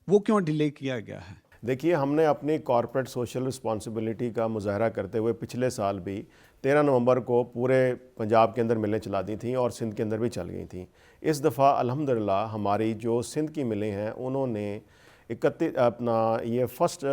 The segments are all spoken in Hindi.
वो क्यों डिले किया गया है? देखिए, हमने अपनी कॉर्पोरेट सोशल रिस्पॉन्सिबिलिटी का मुजाहरा करते हुए पिछले साल भी 13 नवंबर को पूरे पंजाब के अंदर मिलें चला दी थी और सिंध के अंदर भी चल गई थी। इस दफ़ा अल्हम्दुलिल्लाह हमारी जो सिंध की मिलें हैं उन्होंने 31 अपना ये फर्स्ट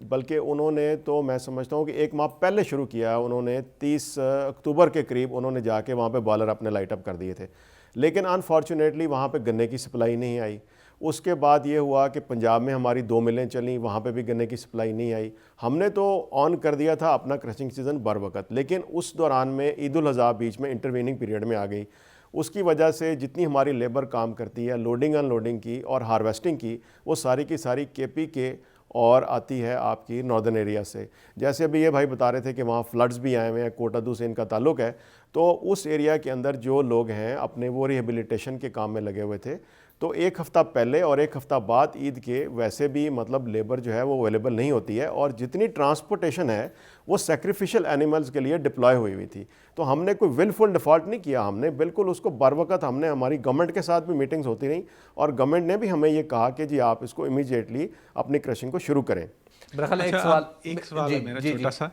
बल्कि उन्होंने तो मैं समझता हूँ कि एक माह पहले शुरू किया। उन्होंने 30 अक्टूबर के करीब उन्होंने जाके वहाँ पे बॉयलर अपने लाइट अप कर दिए थे, लेकिन अनफॉर्चुनेटली वहाँ पे गन्ने की सप्लाई नहीं आई। उसके बाद ये हुआ कि पंजाब में हमारी 2 मिलें चलीं, वहाँ पे भी गन्ने की सप्लाई नहीं आई। हमने तो ऑन कर दिया था अपना क्रशिंग सीज़न बर वक़्त, लेकिन उस दौरान में ईद उल अज़हा बीच में इंटरवीनिंग पीरियड में आ गई। उसकी वजह से जितनी हमारी लेबर काम करती है लोडिंग अनलोडिंग की और हार्वेस्टिंग की, वो सारी की सारी केपी के और आती है आपकी नॉर्दर्न एरिया से। जैसे अभी ये भाई बता रहे थे कि वहाँ फ्लड्स भी आए हुए हैं, कोटादू से इनका ताल्लुक़ है, तो उस एरिया के अंदर जो लोग हैं अपने वो रिहेबिलिटेशन के काम में लगे हुए थे। तो एक हफ़्ता पहले और एक हफ़्ता बाद ईद के वैसे भी मतलब लेबर जो है वो अवेलेबल नहीं होती है, और जितनी ट्रांसपोर्टेशन है वो सेक्रीफिशियल एनिमल्स के लिए डिप्लॉय हुई थी। तो हमने कोई विलफुल डिफ़ॉल्ट नहीं किया, हमने बिल्कुल उसको बर वक़्त हमने हमारी गवर्नमेंट के साथ भी मीटिंग्स होती रहीं और गवर्नमेंट ने भी हमें ये कहा कि जी आप इसको इमीडिएटली अपनी क्रशिंग को शुरू करें। अच्छा, एक सवाल है मेरा छोटा सा,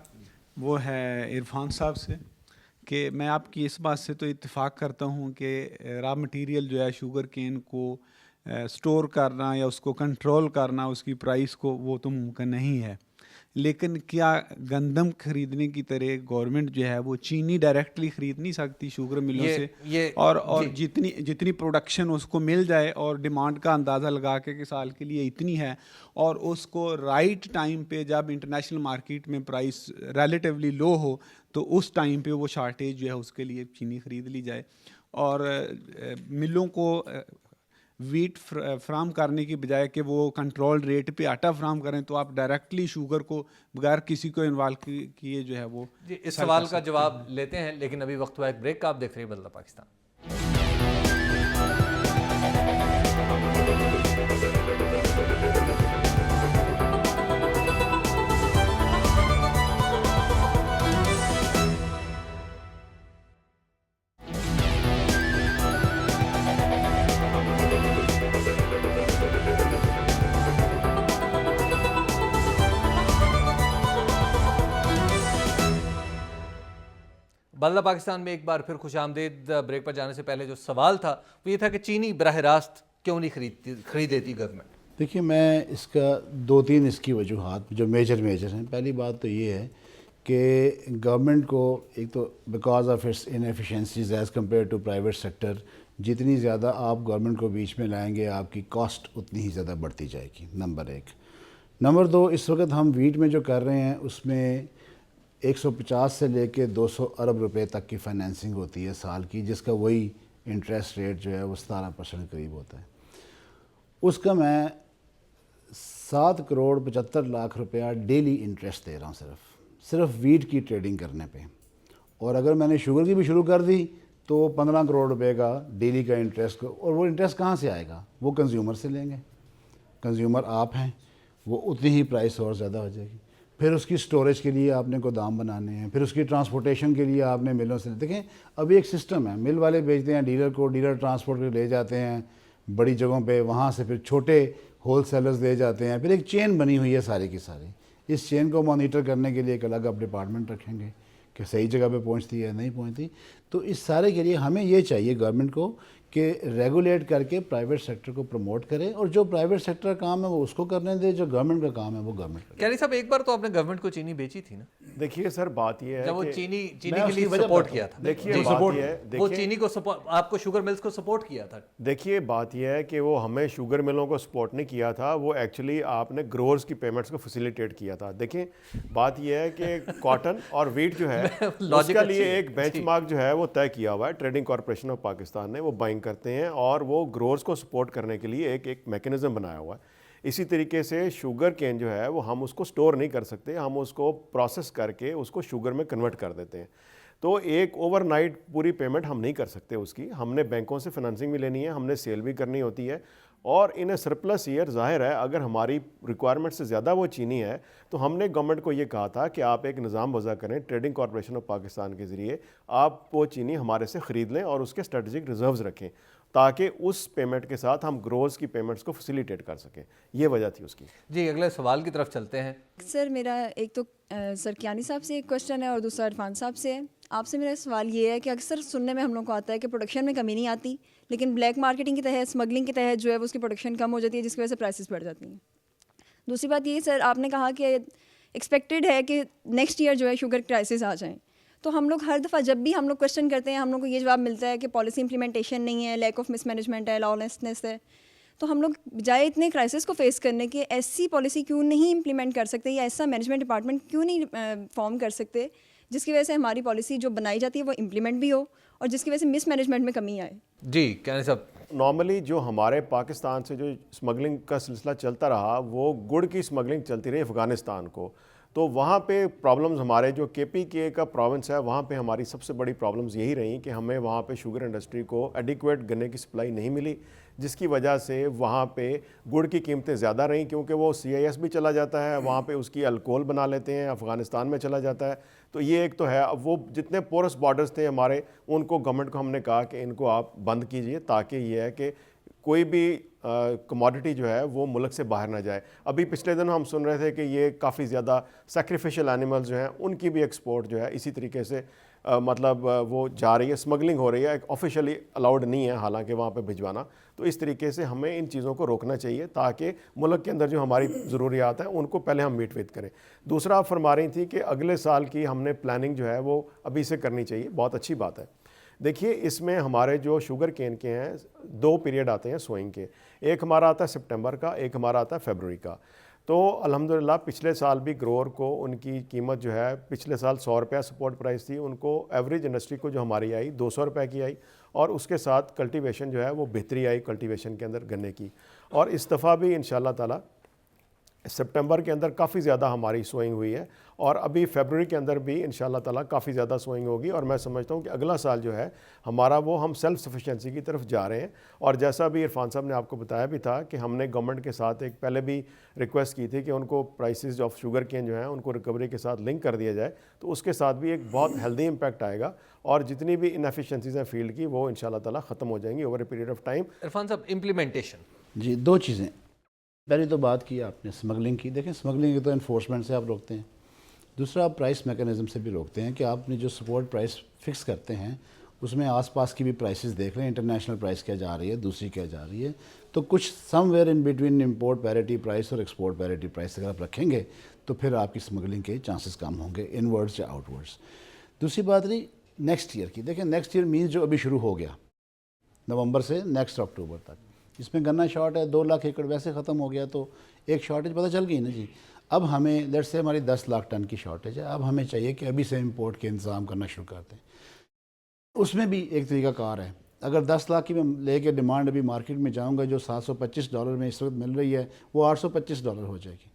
वो है इरफान साहब से कि मैं आपकी इस बात से तो इत्तेफाक करता हूँ कि रॉ मटेरियल जो है शुगर केन को स्टोर करना या उसको कंट्रोल करना, उसकी प्राइस को, वो तो मुमकिन नहीं है। लेकिन क्या गंदम खरीदने की तरह गवर्नमेंट जो है वो चीनी डायरेक्टली खरीद नहीं सकती शुगर मिलों से? और जितनी जितनी प्रोडक्शन उसको मिल जाए और डिमांड का अंदाज़ा लगा के कि साल के लिए इतनी है, और उसको राइट टाइम पे जब इंटरनेशनल मार्केट में प्राइस रिलेटिवली लो हो तो उस टाइम पे वो शार्टेज जो है उसके लिए चीनी खरीद ली जाए। और मिलों को वीट फ्राम करने की बजाय कि वो कंट्रोल रेट पे आटा फ्राम करें, तो आप डायरेक्टली शुगर को बगैर किसी को इन्वॉल्व किए जो है वो इस सवाल का जवाब लेते हैं, लेकिन अभी वक्त हुआ एक ब्रेक का। आप देख रहे हैं बदला पाकिस्तान। बदला पाकिस्तान में एक बार फिर खुश आमदेद। ब्रेक पर जाने से पहले जो सवाल था वो ये था कि चीनी बराह रास्त क्यों नहीं खरीदेती गवर्नमेंट? देखिए, मैं इसका 2-3 इसकी वजूहात जो मेजर हैं। पहली बात तो ये है कि गवर्नमेंट को एक तो because of its inefficiencies as compare to private sector, जितनी ज़्यादा आप गवर्नमेंट को बीच में लाएंगे आपकी कॉस्ट उतनी ही ज़्यादा बढ़ती जाएगी, नंबर 1। नंबर 2, इस वक्त हम वीट में जो कर रहे हैं उसमें 150 से लेके 200 अरब रुपए तक की फाइनेंसिंग होती है साल की, जिसका वही इंटरेस्ट रेट जो है वो 17% करीब होता है। उसका मैं 7 करोड़ 75 लाख रुपया डेली इंटरेस्ट दे रहा हूँ सिर्फ वीट की ट्रेडिंग करने पे। और अगर मैंने शुगर की भी शुरू कर दी तो 15 करोड़ रुपए का डेली का इंटरेस्ट। और वो इंटरेस्ट कहाँ से आएगा? वो कंज्यूमर से लेंगे। कंज्यूमर आप हैं, वो उतनी ही प्राइस और ज़्यादा हो जाएगी। फिर उसकी स्टोरेज के लिए आपने गोदाम बनाने हैं, फिर उसकी ट्रांसपोर्टेशन के लिए आपने मिलों से, देखें अभी एक सिस्टम है, मिल वाले बेचते हैं डीलर को, डीलर ट्रांसपोर्ट के ले जाते हैं बड़ी जगहों पे, वहाँ से फिर छोटे होल सेलर्स दे जाते हैं, फिर एक चेन बनी हुई है सारी की सारी। इस चेन को मॉनिटर करने के लिए एक अलग आप डिपार्टमेंट रखेंगे कि सही जगह पे पहुँचती है नहीं पहुँचती। तो इस सारे के लिए हमें ये चाहिए गवर्नमेंट को कि रेगुलेट करके प्राइवेट सेक्टर को प्रमोट करें, और जो प्राइवेट सेक्टर का काम है वो उसको करने दे, जो गवर्नमेंट का काम है वो गवर्नमेंट करे। कैरी साहब, एक बार तो आपने गवर्नमेंट को चीनी बेची थी ना? देखिए सर, बात ये है जब वो चीनी के लिए सपोर्ट किया था। देखिए बात ये है, वो चीनी को आपको शुगर मिल्स को सपोर्ट किया था। देखिए बात यह है कि वो हमें शुगर मिलों को सपोर्ट नहीं किया था, वो एक्चुअली आपने ग्रोअर्स की पेमेंट्स को फैसिलिटेट किया था। देखिए बात यह है कि कॉटन और वीट जो है उसके लिए एक बेंचमार्क जो है वो तय किया हुआ है। ट्रेडिंग कॉर्पोरेशन ऑफ पाकिस्तान ने वो बाइंग करते हैं और वो ग्रोअर्स को सपोर्ट करने के लिए एक मैकेनिज्म बनाया हुआ है। इसी तरीके से शुगर केन जो है वो हम उसको स्टोर नहीं कर सकते, हम उसको प्रोसेस करके उसको शुगर में कन्वर्ट कर देते हैं। तो एक ओवरनाइट पूरी पेमेंट हम नहीं कर सकते उसकी, हमने बैंकों से फाइनेंसिंग भी लेनी है, हमने सेल भी करनी होती है। और इन ए सरप्लस ईयर ज़ाहिर है अगर हमारी रिक्वायरमेंट से ज़्यादा वो चीनी है तो हमने गवर्नमेंट को ये कहा था कि आप एक निज़ाम वज़ा करें, ट्रेडिंग कॉर्पोरेशन ऑफ पाकिस्तान के ज़रिए आप वो चीनी हमारे से ख़रीद लें और उसके स्ट्रेटजिक रिजर्व्स रखें। ताकि उस पेमेंट के साथ हम ग्रोवर्स की पेमेंट्स को फैसिलिटेट कर सकें। ये वजह थी उसकी। जी अगले सवाल की तरफ चलते हैं। सर मेरा एक तो सर कियानी साहब से एक क्वेश्चन है और दूसरा इरफान साहब से है। आपसे मेरा सवाल ये है कि अक्सर सुनने में हम लोग को आता है कि प्रोडक्शन में कमी नहीं आती, लेकिन ब्लैक मार्केटिंग के तहत, स्मगलिंग के तहत जो है वो उसकी प्रोडक्शन कम हो जाती है, जिसकी वजह से प्राइसेस बढ़ जाती हैं। दूसरी बात ये सर, आपने कहा कि एक्सपेक्टेड है कि नेक्स्ट ईयर जो है शुगर क्राइसिस आ जाएँ, तो हम लोग हर दफ़ा जब भी हम लोग क्वेश्चन करते हैं हम लोग को ये जवाब मिलता है कि पॉलिसी इंप्लीमेंटेशन नहीं है, लैक ऑफ मिसमैनेजमेंट है, लॉलेसनेस है। तो हम लोग बजाय इतने क्राइसिस को फेस करने के ऐसी पॉलिसी क्यों नहीं इम्प्लीमेंट कर सकते, या ऐसा मैनेजमेंट डिपार्टमेंट क्यों नहीं फॉर्म कर सकते जिसकी वजह से हमारी पॉलिसी जो बनाई जाती है वो इम्प्लीमेंट भी हो और जिसकी वजह से मिसमैनेजमेंट में कमी आए। जी कहने साहब। नॉर्मली जो हमारे पाकिस्तान से जो स्मगलिंग का सिलसिला चलता रहा, वो गुड़ की स्मगलिंग चलती रही अफ़गानिस्तान को। तो वहाँ पे प्रॉब्लम्स, हमारे जो KPK का प्रोविंस है वहाँ पे हमारी सबसे बड़ी प्रॉब्लम्स यही रही कि हमें वहाँ पे शुगर इंडस्ट्री को एडिक्वेट गन्ने की सप्लाई नहीं मिली, जिसकी वजह से वहाँ पे गुड़ की कीमतें ज़्यादा रहीं, क्योंकि वो CIS भी चला जाता है वहाँ पे, उसकी अल्कोहल बना लेते हैं, अफ़गानिस्तान में चला जाता है। तो ये एक तो है। अब वो जितने पोरस बॉर्डर्स थे हमारे, उनको गवर्नमेंट को हमने कहा कि इनको आप बंद कीजिए, ताकि ये है कि कोई भी कमोडिटी जो है वो मुल्क से बाहर ना जाए। अभी पिछले दिन हम सुन रहे थे कि ये काफ़ी ज़्यादा सैक्रिफिशियल एनिमल्स जो हैं उनकी भी एक्सपोर्ट जो है इसी तरीके से मतलब वो जा रही है, स्मगलिंग हो रही है। ऑफिशियली अलाउड नहीं है हालांकि वहाँ पे भिजवाना। तो इस तरीके से हमें इन चीज़ों को रोकना चाहिए ताकि मुल्क के अंदर जो हमारी ज़रूरियात हैं उनको पहले हम मीट विद करें। दूसरा, आप फरमा रही थी कि अगले साल की हमने प्लानिंग जो है वो अभी से करनी चाहिए। बहुत अच्छी बात है। देखिए, इसमें हमारे जो शुगर केन के हैं 2 पीरियड आते हैं सोइंग के। एक हमारा आता है सितंबर का, एक हमारा आता है फरवरी का। तो अल्हम्दुलिल्लाह पिछले साल भी ग्रोअर को उनकी कीमत जो है, पिछले साल 100 रुपया सपोर्ट प्राइस थी, उनको एवरेज इंडस्ट्री को जो हमारी आई 200 रुपये की आई, और उसके साथ कल्टीवेशन जो है वो बेहतरी आई कल्टीवेशन के अंदर गन्ने की। और इस दफ़ा भी इंशाल्लाह ताला सितंबर के अंदर काफ़ी ज़्यादा हमारी सोइंग हुई है, और अभी फरवरी के अंदर भी इंशाल्लाह ताला काफ़ी ज़्यादा सोइंग होगी। और मैं समझता हूँ कि अगला साल जो है हमारा वो हम सेल्फ सफिशेंसी की तरफ जा रहे हैं। और जैसा भी इरफान साहब ने आपको बताया भी था कि हमने गवर्नमेंट के साथ एक पहले भी रिक्वेस्ट की थी कि उनको प्राइसेस ऑफ शुगर केन जो है उनको रिकवरी के साथ लिंक कर दिया जाए, तो उसके साथ भी एक बहुत हेल्दी इम्पैक्ट आएगा, और जितनी भी इनएफिशिएंसीज हैं फील्ड की वो इंशाल्लाह ताला ख़त्म हो जाएंगी over a period of time. Irfan साहब, इम्प्लीमेंटेशन। जी, 2 चीज़ें। पहली तो बात की आपने स्मगलिंग की। देखें, स्मगलिंग तो इन्फोर्समेंट से आप रोकते हैं, दूसरा आप प्राइस मैकेनिज़्म से भी रोकते हैं कि आपने जो सपोर्ट प्राइस फिक्स करते हैं उसमें आसपास की भी प्राइसेस देख लें, इंटरनेशनल प्राइस क्या जा रही है, दूसरी क्या जा रही है। तो कुछ somewhere in between import parity price और एक्सपोर्ट पैरिटी प्राइस अगर आप रखेंगे तो फिर आपकी स्मगलिंग के चांसेस कम होंगे, इनवर्ड्स या आउटवर्ड्स। दूसरी बात रही नेक्स्ट ईयर की। देखें, नेक्स्ट ईयर मीन्स जो अभी शुरू हो गया नवंबर से नेक्स्ट अक्टूबर तक, इसमें गन्ना शॉर्ट है, 2 लाख एकड़ वैसे ख़त्म हो गया, तो एक शॉर्टेज पता चल गई ना जी। अब हमें लेट्स से हमारी 10 लाख टन की शॉर्टेज है, अब हमें चाहिए कि अभी से इंपोर्ट के इंतज़ाम करना शुरू कर दें। उसमें भी एक तरीकाकार है। अगर 10 लाख की मैं लेके डिमांड अभी मार्केट में जाऊंगा, जो $725 में इस वक्त मिल रही है वो $825 हो जाएगी।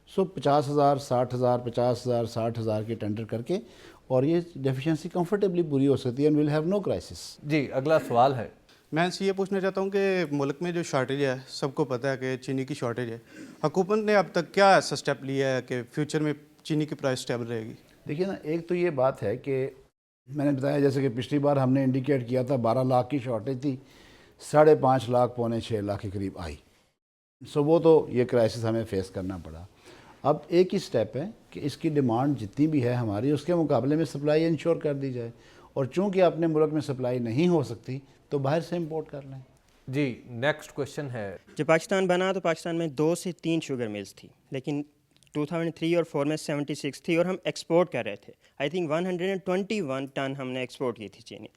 सो 50,000, 60,000, 50,000, 60,000 के टेंडर करके, और ये डेफिशिएंसी कंफर्टेबली पूरी हो सकती है and will have no crisis. जी अगला सवाल है। मैं ये पूछना चाहता हूँ कि मुल्क में जो शॉर्टेज है, सबको पता है कि चीनी की शॉर्टेज है, हुकूमत ने अब तक क्या ऐसा स्टेप लिया है कि फ्यूचर में चीनी की प्राइस स्टेबल रहेगी? देखिए ना, एक तो ये बात है कि मैंने बताया जैसे कि पिछली बार हमने इंडिकेट किया था 12 लाख की शॉर्टेज थी, 5.5 लाख, 5.25 लाख के करीब आई। सो वो तो ये क्राइसिस हमें फेस करना पड़ा। अब एक ही स्टेप है कि इसकी डिमांड जितनी भी है हमारी, उसके मुकाबले में सप्लाई इंश्योर कर दी जाए, और चूँकि अपने मुल्क में सप्लाई नहीं हो सकती तो बाहर से इम्पोर्ट कर लें। जी नेक्स्ट क्वेश्चन है। जब पाकिस्तान बना तो पाकिस्तान में 2 से 3 शुगर मिल्स थी, लेकिन 2003 और 4 में 76 थी, और हम एक्सपोर्ट कर रहे थे। आई थिंक 121 टन हमने एक्सपोर्ट की थी चीनी।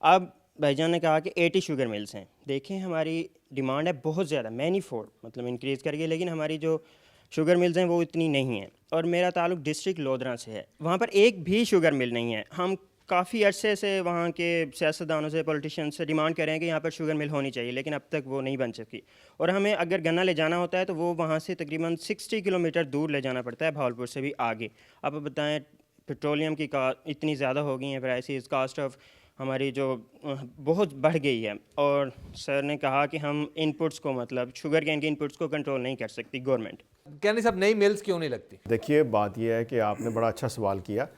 अब भाईजान ने कहा कि 80 शुगर मिल्स हैं। देखें, हमारी डिमांड है बहुत ज़्यादा, मैनी फोल्ड मतलब इंक्रीज़ करके, लेकिन हमारी जो शुगर मिल्स हैं वो इतनी नहीं हैं। और मेरा ताल्लुक डिस्ट्रिक्ट लोधरा से है, वहाँ पर एक भी शुगर मिल नहीं है। हम काफ़ी अरसे से वहाँ के सियासतदानों से, पॉलिटिशियन से डिमांड कर रहे हैं कि यहाँ पर शुगर मिल होनी चाहिए, लेकिन अब तक वो नहीं बन सकी। और हमें अगर गन्ना ले जाना होता है तो वो वहाँ से तकरीबन 60 किलोमीटर दूर ले जाना पड़ता है, भावलपुर से भी आगे। अब बताएं, पेट्रोलियम की इतनी ज़्यादा हो गई हैं प्राइसेस, कास्ट ऑफ हमारी जो बहुत बढ़ गई है। और सर ने कहा कि हम इनपुट्स को, मतलब शुगर केन के इनपुट्स को कंट्रोल नहीं कर सकती गवर्नमेंट। कहने साहब, नई मिल्स क्यों नहीं लगती? देखिए, बात यह है कि आपने बड़ा अच्छा सवाल किया।